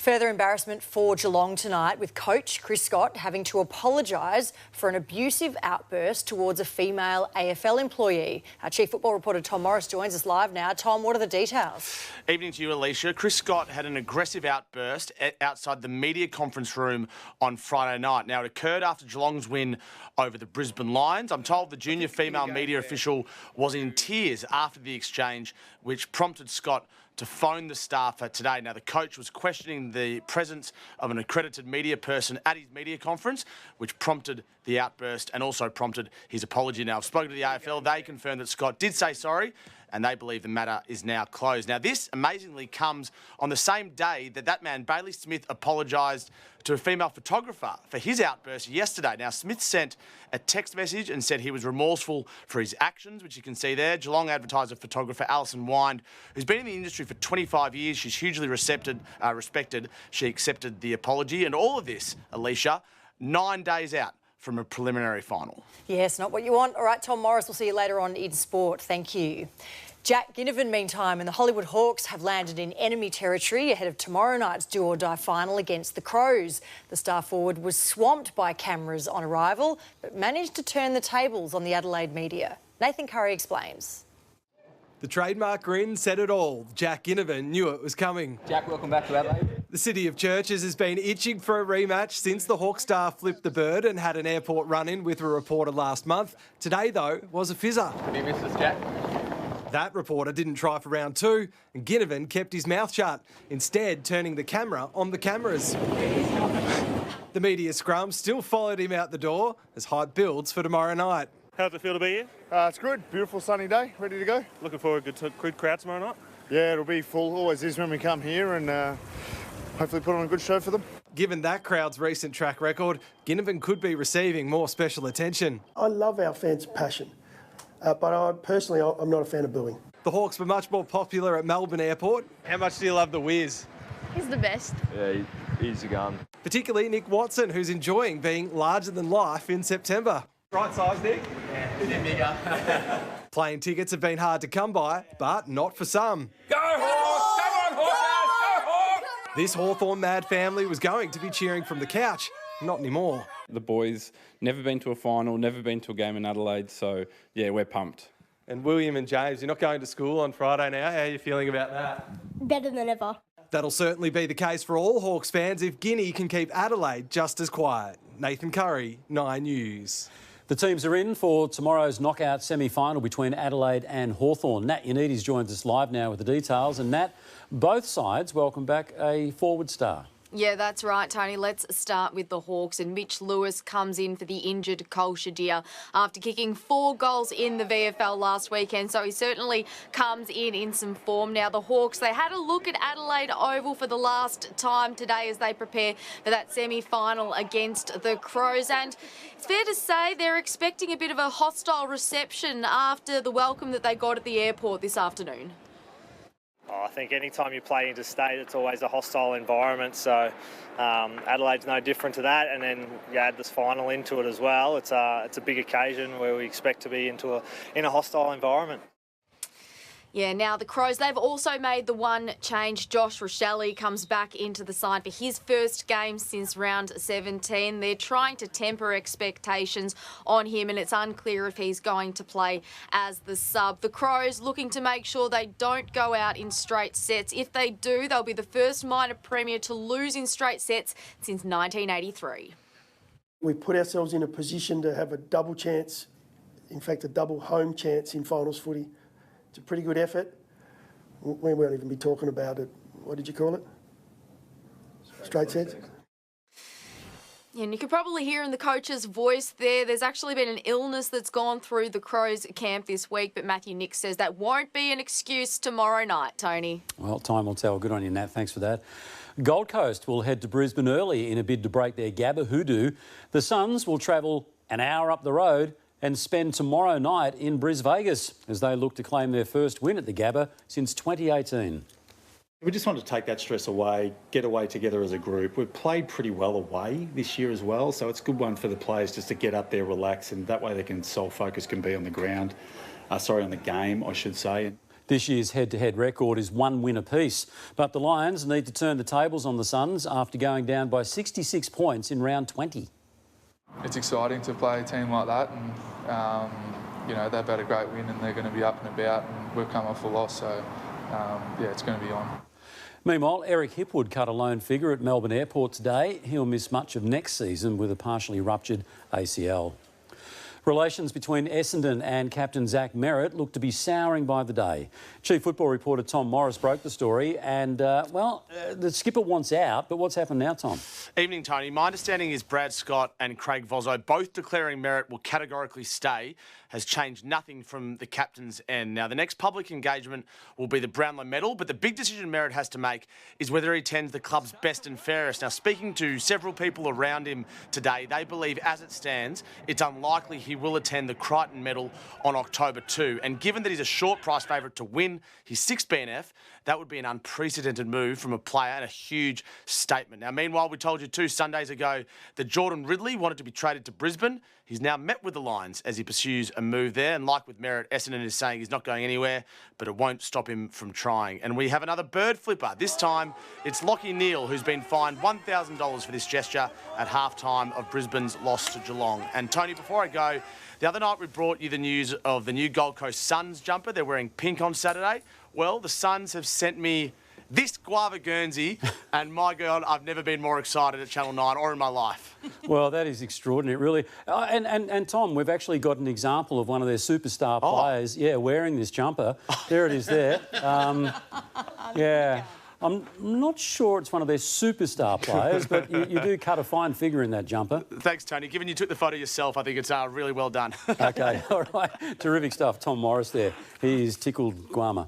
Further embarrassment for Geelong tonight, with coach Chris Scott having to apologise for an abusive outburst towards a female AFL employee. Our chief football reporter Tom Morris joins us live now. Tom, what are the details? Evening to you, Alicia. Chris Scott had an aggressive outburst outside the media conference room on Friday night. Now, it occurred after Geelong's win over the Brisbane Lions. I'm told the junior female media official was in tears after the exchange, which prompted Scott to phone the staffer today. Now, the coach was questioning the presence of an accredited media person at his media conference, which prompted the outburst and also prompted his apology. Now, I've spoken to the AFL. They confirmed that Scott did say sorry, and they believe the matter is now closed. Now, this amazingly comes on the same day that man, Bailey Smith, apologised to a female photographer for his outburst yesterday. Now, Smith sent a text message and said he was remorseful for his actions, which you can see there. Geelong advertiser photographer Alison Wind, who's been in the industry for 25 years. She's hugely respected. She accepted the apology. And all of this, Alicia, 9 days out from a preliminary final. Yes, not what you want. All right, Tom Morris, we'll see you later on in sport. Thank you. Jack Ginnivan, meantime, and the Hollywood Hawks have landed in enemy territory ahead of tomorrow night's do-or-die final against the Crows. The star forward was swamped by cameras on arrival, but managed to turn the tables on the Adelaide media. Nathan Curry explains. The trademark grin said it all. Jack Ginnivan knew it was coming. Jack, welcome back to Adelaide. The City of Churches has been itching for a rematch since the Hawk star flipped the bird and had an airport run-in with a reporter last month. Today, though, was a fizzer. Have you missed us, Jack? That reporter didn't try for round two, and Ginnivan kept his mouth shut, instead turning the camera on the cameras. The media scrum still followed him out the door as hype builds for tomorrow night. How's it feel to be here? It's good. Beautiful sunny day. Ready to go. Looking forward to a good crowd tomorrow night? Yeah, it'll be full. Always is when we come here, and hopefully put on a good show for them. Given that crowd's recent track record, Ginnivan could be receiving more special attention. I love our fans' passion, but I'm not a fan of booing. The Hawks were much more popular at Melbourne Airport. How much do you love the Wiz? He's the best. Yeah, he's a gun. Particularly Nick Watson, who's enjoying being larger than life in September. Right size, Nick? Yeah, a bit bigger. Plane tickets have been hard to come by, but not for some. Go Hawks! Come on, Hawks! Go Hawks! This Hawthorn mad family was going to be cheering from the couch. Not anymore. The boys never been to a final, never been to a game in Adelaide, so yeah, we're pumped. And William and James, you're not going to school on Friday now. How are you feeling about that? Better than ever. That'll certainly be the case for all Hawks fans if Guinea can keep Adelaide just as quiet. Nathan Curry, 9 News. The teams are in for tomorrow's knockout semi-final between Adelaide and Hawthorn. Nat Yanidis joins us live now with the details. And Nat, both sides welcome back a forward star. Yeah, that's right, Tony. Let's start with the Hawks. And Mitch Lewis comes in for the injured Cole Shadir after kicking 4 goals in the VFL last weekend. So he certainly comes in some form. Now, the Hawks, they had a look at Adelaide Oval for the last time today as they prepare for that semi-final against the Crows. And it's fair to say they're expecting a bit of a hostile reception after the welcome that they got at the airport this afternoon. I think any time you play interstate, it's always a hostile environment. So Adelaide's no different to that. And then you add this final into it as well. It's a big occasion where we expect to be in a hostile environment. Yeah, now the Crows, they've also made the one change. Josh Rochelle comes back into the side for his first game since round 17. They're trying to temper expectations on him, and it's unclear if he's going to play as the sub. The Crows looking to make sure they don't go out in straight sets. If they do, they'll be the first minor premier to lose in straight sets since 1983. We put ourselves in a position to have a double chance, in fact a double home chance in finals footy. It's a pretty good effort. We won't even be talking about it. What did you call it? Straight sets? Yeah, and you could probably hear in the coach's voice there, there's actually been an illness that's gone through the Crows camp this week, but Matthew Nix says that won't be an excuse tomorrow night, Tony. Well, time will tell. Good on you, Nat. Thanks for that. Gold Coast will head to Brisbane early in a bid to break their Gabba hoodoo. The Suns will travel an hour up the road and spend tomorrow night in Bris Vegas as they look to claim their first win at the Gabba since 2018. We just want to take that stress away, get away together as a group. We've played pretty well away this year as well, so it's a good one for the players just to get up there, relax, and that way they can sole focus can be on the ground. On the game, I should say. This year's head-to-head record is 1 win apiece, but the Lions need to turn the tables on the Suns after going down by 66 points in round 20. It's exciting to play a team like that, and you know, they've had a great win and they're going to be up and about, and we've come off a loss, so yeah, it's going to be on. Meanwhile, Eric Hipwood cut a lone figure at Melbourne Airport today. He'll miss much of next season with a partially ruptured ACL. Relations between Essendon and captain Zach Merrett look to be souring by the day. Chief football reporter Tom Morris broke the story and, the skipper wants out, but what's happened now, Tom? Evening, Tony. My understanding is Brad Scott and Craig Vozzo both declaring Merrett will categorically stay has changed nothing from the captain's end. Now, the next public engagement will be the Brownlow medal, but the big decision Merrett has to make is whether he attends the club's best and fairest. Now, speaking to several people around him today, they believe, as it stands, it's unlikely he will attend the Crichton medal on October 2. And given that he's a short price favourite to win his 6th BNF, that would be an unprecedented move from a player and a huge statement. Now, meanwhile, we told you 2 Sundays ago that Jordan Ridley wanted to be traded to Brisbane. He's now met with the Lions as he pursues a move there. And like with Merrett, Essendon is saying he's not going anywhere, but it won't stop him from trying. And we have another bird flipper. This time, it's Lockie Neal, who's been fined $1,000 for this gesture at half-time of Brisbane's loss to Geelong. And Tony, before I go, the other night we brought you the news of the new Gold Coast Suns jumper. They're wearing pink on Saturday. Well, the Suns have sent me this Guava Guernsey, and my God, I've never been more excited at Channel 9 or in my life. Well, that is extraordinary, really. And Tom, we've actually got an example of one of their superstar players, wearing this jumper. There it is there. Yeah. I'm not sure it's one of their superstar players, but you do cut a fine figure in that jumper. Thanks, Tony. Given you took the photo yourself, I think it's really well done. OK, all right. Terrific stuff. Tom Morris there. He is tickled Guama.